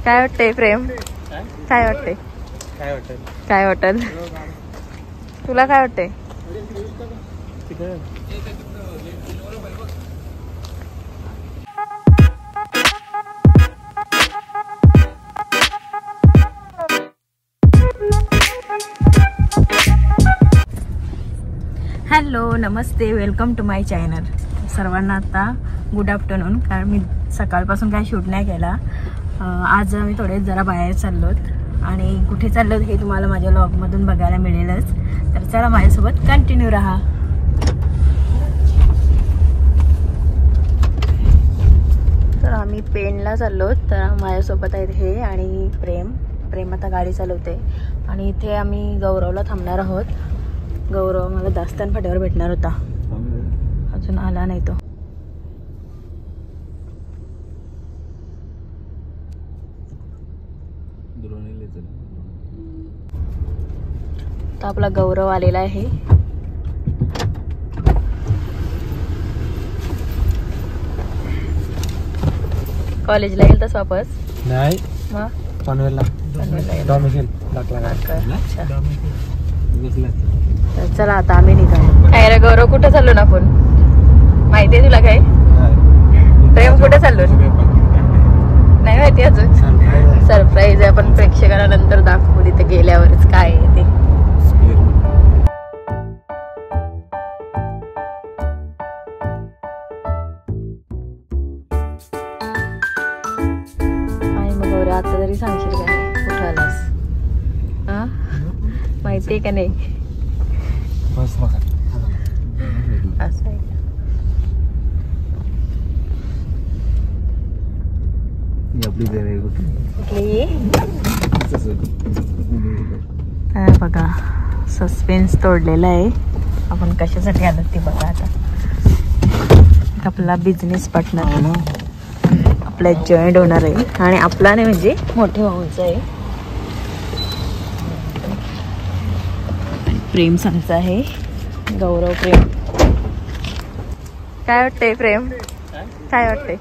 काय वाटतंय प्रेम? काय वाटतंय? काय वाटल? तुला काय वाटतंय? हॅलो, नमस्ते, वेलकम टू माय चॅनल. सर्वांना आता गुड आफ्टरनून. कारण मी सकाळपासून काही शूट नाही केला. आज मी थोडे जरा बाहेर चाललोत आणि कुठे चाललोत हे तुम्हाला माझ्या व्लॉगमधून बघायला मिळेलच. तर चला माझ्यासोबत कंटिन्यू राहा. तर आम्ही पेनला चाललोत. तर माझ्यासोबत आहेत हे आणि प्रेम आता गाडी चालवते. आणि इथे आम्ही गौरवला थांबणार आहोत. गौरव मला दास्तान फाट्यावर भेटणार होता, अजून आला नाही तो. तर आपला गौरव आलेला आहे. कॉलेजला येईल तस वापस नाही, मग पनवेलला डॉमिसिल दाखला. तर चला आता आम्ही निघालो. काय रे गौरव, कुठं चाललो ना आपण? माहितीये तुला काय? प्रेम कुठे चाललो नाही माहिती अजून. सरप्राईज आहे, आपण प्रेक्षकांना नंतर दाखवू तिथे गेल्यावरच काय आहे ते. आणि मग गौरव आता तरी सांगशील काय कुठं आलास? हा, माहितीये का नाही? बस बघा असं आहे. कुठली बघा, सस्पेन्स तोडलेला आहे. आपण कशासाठी आलो ते बघा. आता आपला बिझनेस पार्टनर आपल्यात जॉईंट होणार आहे आणि आपला नाही म्हणजे मोठे भाऊंचा आहे. प्रेम सांगचा आहे. गौरव प्रेम. काय वाटतंय प्रेम? काय वाटतंय?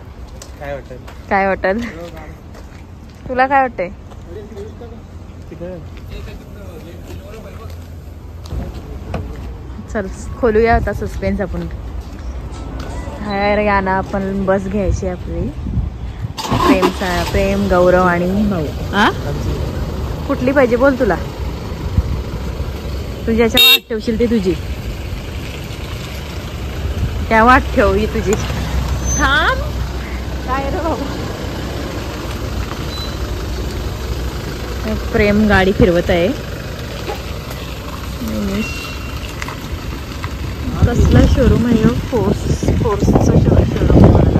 काय वाटल? तुला काय वाटतंय? चल खोलूया आता सस्पेन्स. आपण गाणं आपण बस घ्यायची आपली. प्रेम गौरव आणि भाऊ. हा, कुठली पाहिजे बोल तुला? तुझी याच्या वाट ठेवशील ती तुझी. त्या वाट ठेव ही तुझी. थांब. काय रे बाबा, प्रेम गाडी फिरवत आहे. कसला शोरूम आहे? फोर्सचा शोरूम आहे.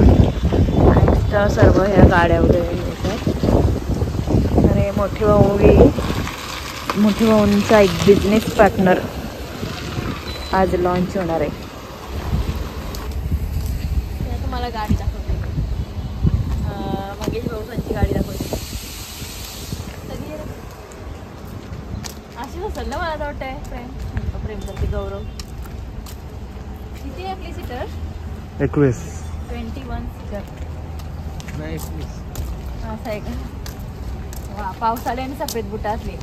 सर्व ह्या गाड्या वगैरे मिळतात. आणि मोठे भाऊंचा एक बिझनेस पार्टनर आज लॉन्च होणार आहे. तुम्हाला गाडी दाखवते. मगेश भाऊंची गाडी दाखवते. अशीच असेल ना, मला असं वाटतंय. प्रेम करते गौरव. किती आहे आपली सीटर? 21 सीटर. असं आहे का? वा, पावसाळ्या आणि सफेद बुटा असली.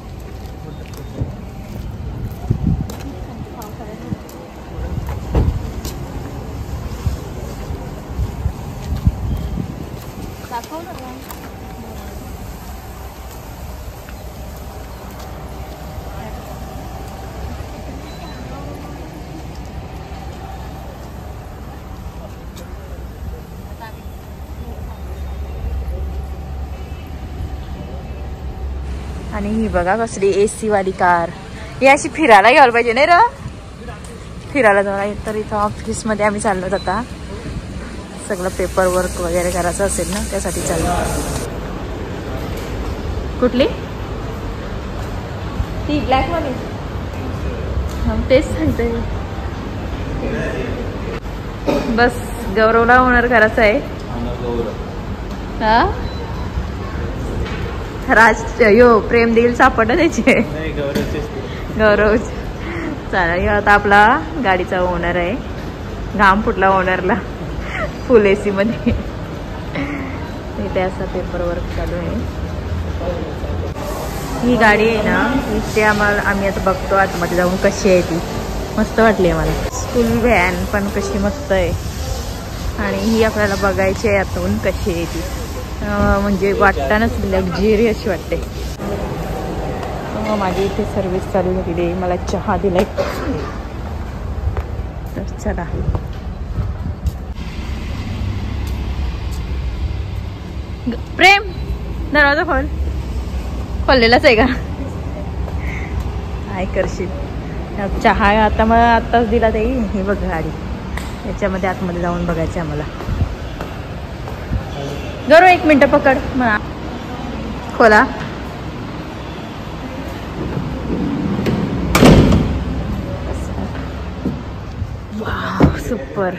दाखव ना. आणि ही बघा कसली AC वाली कार. ही अशी फिरायला घ्यायला पाहिजे नाही र? फिरायला जाऊ. तर इथं ऑफिसमध्ये आम्ही चाललो आता. सगळं पेपर वर्क वगैरे करायचं असेल ना, त्यासाठी चाललो. कुठली? ती ब्लॅक वाली. तेच सांगते. बस गौरवला होणार करायचं आहे. हा, प्रेम देईल सापड त्याचे. गौरव चालेल. आता आपला गाडीचा ओनर आहे. घाम फुटला ओनरला फुल AC मध्ये. इथे असा पेपर वर्क चालू आहे. ही गाडी आहे ना, ते आम्ही आता बघतो आतमध्ये जाऊन कशी आहे ती. मस्त वाटली आहे मला. स्कूल व्हॅन पण कशी मस्त आहे. आणि ही आपल्याला बघायची आहे आतून कशी आहे ती. म्हणजे वाटतानाच लक्झरियस वाटते. माझी इथे सर्विस चालू झालेली, मला चहा दिलाय. तर चला प्रेम, दरवाजा खोललेलाच आहे का? काय करशील. चहा आता मला आत्ताच दिला ते. हे बघ गाडी, याच्यामध्ये आतमध्ये जाऊन बघायचं आम्हाला. गौरव 1 मिनिट पकड मला. खोला. Wow, super.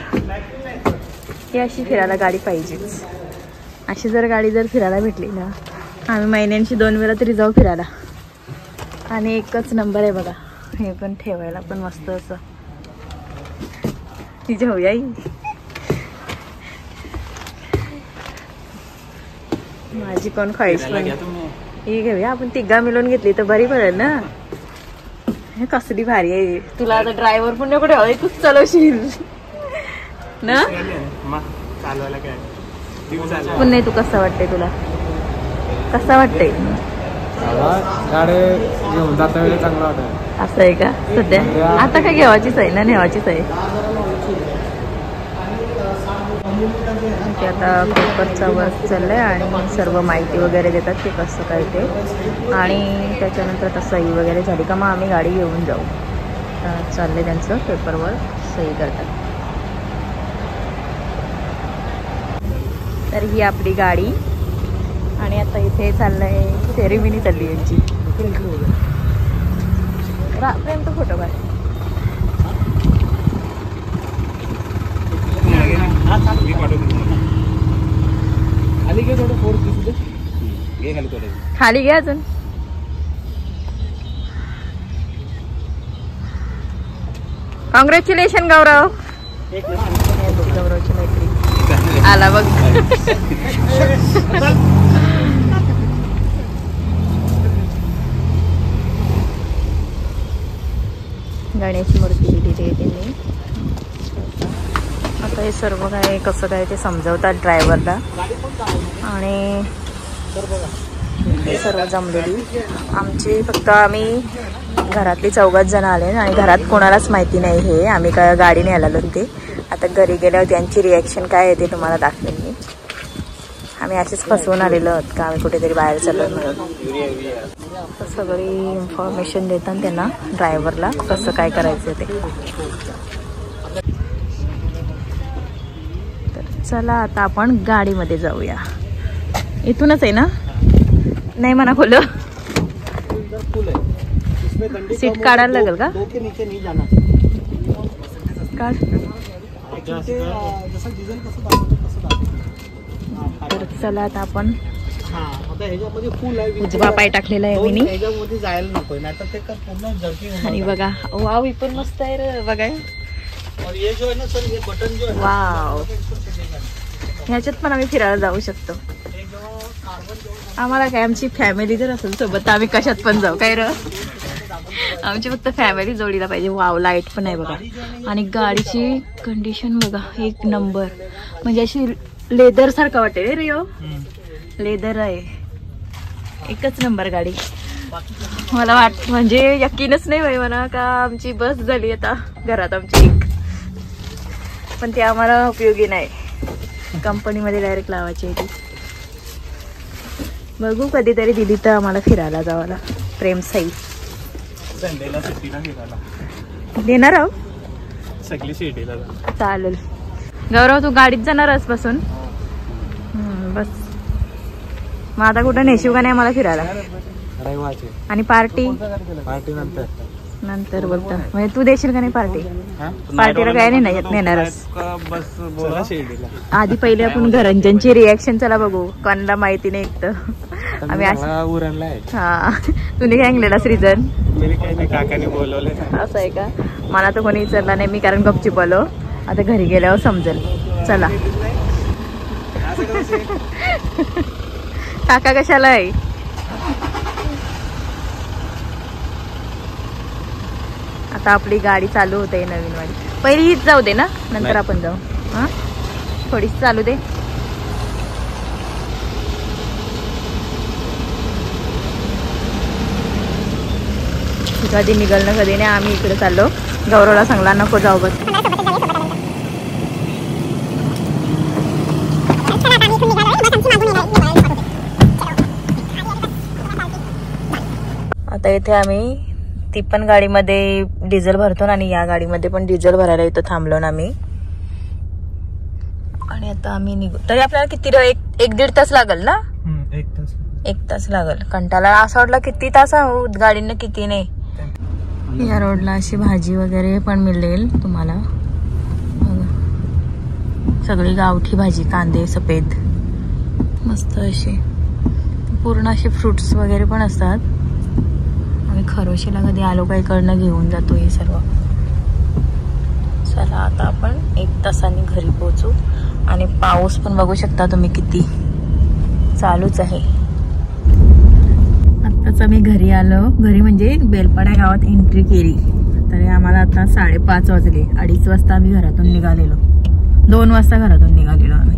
ही अशी फिरायला गाडी पाहिजेच. अशी जर गाडी फिरायला भेटली ना, आम्ही महिन्यांची 2 वेळा तरी जाऊ फिरायला. आणि एकच नंबर आहे बघा. हे पण ठेवायला पण मस्त असं. तिची होऊया माझी कोण ख्वाहिश पण. ही घेऊया आपण, तिघा मिळून घेतली तर बरी पडेल ना. हे कसली भारी आहे. तुला आता ड्रायव्हर पण नको ठेवा, तूच चालवशील ना. पुन्हा तू कसं वाटतंय, तुला कसं वाटतंय? गाडी घेऊन जाता वेळी चांगला वाटत. असं आहे का? सध्या आता काय घेवायचीच आहे ना, नेवायचीच आहे. आता पेपरचा वर्क चाललाय आणि सर्व माहिती वगैरे देतात ते कसं काय ते. आणि त्याच्यानंतर आता सही वगैरे झाली का मग आम्ही गाडी घेऊन जाऊ. चाललंय त्यांचं पेपरवर सही करतात. तर ही आपली गाडी. आणि आता इथे चाललंय सेरेमनी चालली यांची. प्रेम तो फोटो काढ. खाली घे अजून. कॉंग्रॅच्युलेशन गौरव. गौरवची मैत्री आला बघ. गणेश मूर्ती दिलेली आहे त्यांनी. आता हे सर्व काय कसं काय ते समजवतात ड्रायव्हरला. आणि सर्व जमलेली आमची, फक्त आम्ही घरातली 4 जण आले आणि घरात कोणालाच माहिती नाही हे आम्ही काय गाडीने आलेलो ते. आता घरी गेल्यावर त्यांची रिॲक्शन काय आहे ते तुम्हाला दाखवेन मी. आम्ही असेच फसवून आलेलो आहोत का आम्ही कुठेतरी बाहेर चाललो म्हणून. सगळी इन्फॉर्मेशन देतात त्यांना ड्रायव्हरला कसं काय करायचं ते. तर चला आता आपण गाडीमध्ये जाऊया. इथूनच आहे ना? नाही म्हणा खोलं. सीट काढायला लागेल का? काढ. तर चला आता आपण. उजवा पाय टाकलेला आहे मी. आणि बघा वाव, ही पण मस्त आहे रे. बघा वाव, ह्याच्यात पण आम्ही फिरायला जाऊ शकतो. आम्हाला काय, आमची फॅमिली जर असेल सोबत तर आम्ही कशात पण जाऊ. काय र, आमची फक्त फॅमिली जोडीला पाहिजे. वाव, लाईट पण आहे बघा. आणि गाडीची कंडिशन बघा, 1 नंबर. म्हणजे अशी लेदर सारखं वाटते रे. यो लेदर आहे. एकच नंबर गाडी. मला म्हणजे यकीनच नाही भाई मला का आमची बस झाली आता घरात आमची एक. पण ते आम्हाला उपयोगी नाही. कंपनीमध्ये डायरेक्ट लावायची आहे ती. बघू कधीतरी दिली तर आम्हाला फिरायला जावाला. प्रेम साई देणार आहो सगळी शिर्डीला. चालेल. गौरव तू गाडीत जाणारच बसून. बस मग आता कुठं नेशिव का नाही आम्हाला फिरायला. आणि पार्टी नंतर बोलता. म्हणजे तू देशील का नाही पार्टी? पार्टीला काय नाही नेणारच. आधी पहिले आपण घरच्यांची रिॲक्शन चला बघू. कोणाला माहिती नाही एक तर आम्ही हा. तुम्ही काय आणलेला श्रीजन? असं आहे का? मला तर कोणी विचारला नाही मी, कारण गपची बोलो. आता घरी गेल्यावर समजेल. चला. काका कशाला आहे? आता आपली गाडी चालू होते नवीन वाली. पहिली हीच जाऊ दे ना, नंतर आपण जाऊ. हा थोडीशी चालू दे. कधी निघल ना कधी नाही. आम्ही इकडे चाललो. गौरवला सांगला नको जाऊ बस. आता इथे आम्ही ती पण गाडीमध्ये डिझेल भरतो आणि या गाडीमध्ये पण डिझेल भरायला इथं थांबलो ना आम्ही. आणि आता आम्ही निघू. तरी आपल्याला किती एक दीड तास लागल ना. 1 तास लागल. कंटाळा असं वाटलं किती तास गाडीनं किती नाही. या रोडला अशी भाजी वगैरे पण मिळेल तुम्हाला. सगळी गावठी भाजी, कांदे सफेद मस्त अशी. पूर्ण असे फ्रुट्स वगैरे पण असतात. आम्ही खरोशीला कधी आलो का इकडनं घेऊन जातो हे सर्व. चला आता आपण 1 तासाने घरी पोहोचू. आणि पाऊस पण बघू शकता तुम्ही किती चालूच आहे. आत्ताच आम्ही घरी आलो. घरी म्हणजे बेलपाड्या गावात एंट्री केली. तरी आम्हाला आता 5:30 वाजले. 2:30 वाजता आम्ही घरातून निघालेलो. 2 वाजता घरातून निघालेलो आम्ही.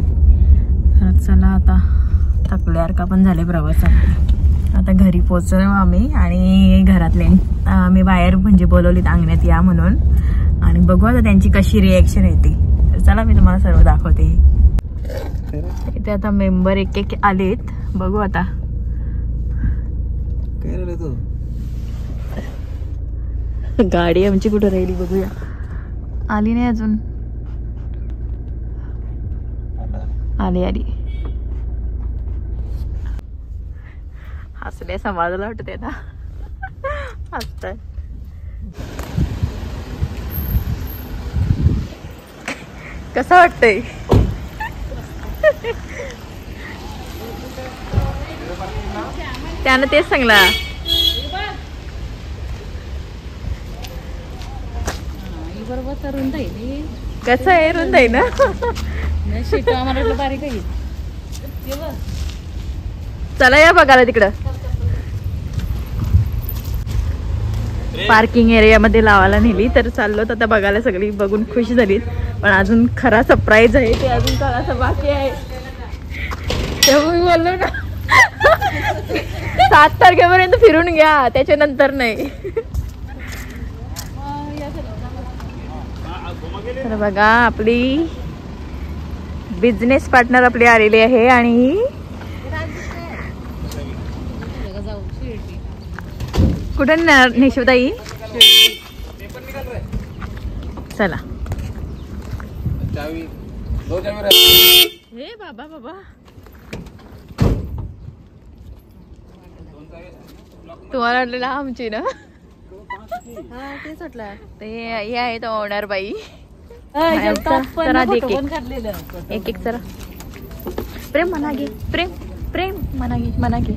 तर चला आता थकल्यासारखा पण झाले प्रवासात. आता घरी पोहोचलो आम्ही. आणि घरातले आम्ही बाहेर म्हणजे बोलवलीत अंगणात या म्हणून. आणि बघू आता त्यांची कशी रिएक्शन येते. तर चला मी तुम्हाला सर्व दाखवते. इथे आता मेंबर एक आलेत. बघू आता. गाडी आमची कुठं राहिली बघूया. आली नाही अजून. आली. हसले समाजाला वाटते ना. हसतात. कसं वाटतंय. त्यानं तेच सांगला. कसं आहे रुंद आहे ना. चला या बघायला तिकडं. पार्किंग एरियामध्ये लावायला नेली. तर चाललो आता बघायला. सगळी बघून खुश झाली. पण अजून खरा सरप्राईज आहे ते अजून करायचं बाकी आहे. तेव्हा मी बोललो ना 7 तारखेपर्यंत फिरून घ्या, त्याच्यानंतर नाही. तर बघा आपली बिझनेस पार्टनर आपली आलेली आहे. आणि कुठे नेशवताई. चला. हे बाबा तुम्हाला वाटलेलं आमची ना. तेच वाटलं. ते हे आहेत ओनर बाई. एक चला. प्रेम म्हणा घे. प्रेम म्हणा घे.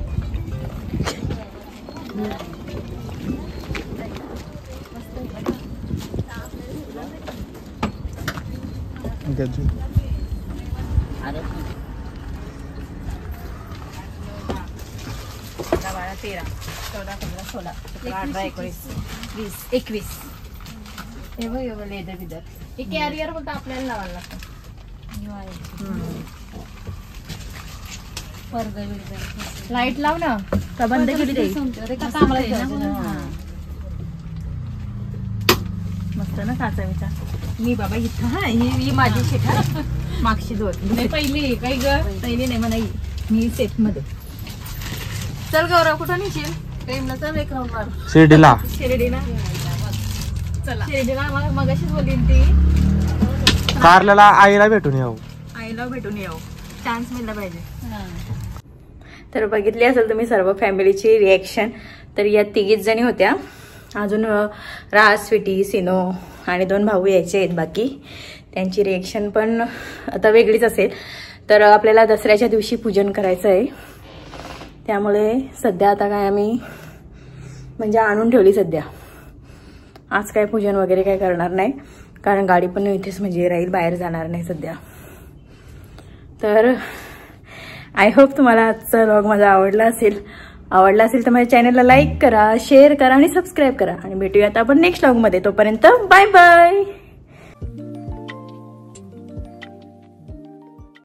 अरे 13, 14, 15, 16, 17, 18, 19, 20, 21. हे बघ लेदर बिदर. हे कॅरियर फक्त आपल्याला लावायला लागतं. लाईट लाव ना. का बंद केली ते. मस्त ना काचावीचा. मी बाबा इथं ही माझी शेत मागची दोन. पहिली काही पहिली नाही म्हणा. मी सेट मध्ये. चल गौरव कुठं नेशील. प्रेमला चल एक राऊंड मार. शिर्डीला चला. शिर्डीला आम्हाला मगाशीच बोलली ती. कारल्याला आईला भेटून येऊ. चान्स मिळला पाहिजे. तर बघितली असेल तुम्ही सर्व फॅमिलीची रिएक्शन. तर या 3 जणी होत्या. अजून राज, स्वीटी, सिनो आणि 2 भाऊ यायचे आहेत बाकी. त्यांची रिएक्शन पण आता वेगळीच असेल. तर आपल्याला दसऱ्याच्या दिवशी पूजन करायचं आहे. त्यामुळे सध्या आता काय आम्ही म्हणजे आणून ठेवली सध्या. आज काय पूजन वगैरे काय करणार नाही. कारण गाडी पण इथेच म्हणजे राहील, बाहेर जाणार नाही सध्या. तर आय होप तुम्हाला आजचा व्लॉग माझा आवडला असेल. आवडला असेल तर माझ्या चॅनलला लाईक करा, शेअर करा आणि सबस्क्राईब करा आणि भेटूयात आपण नेक्स्ट व्लॉगमध्ये. तोपर्यंत बाय बाय.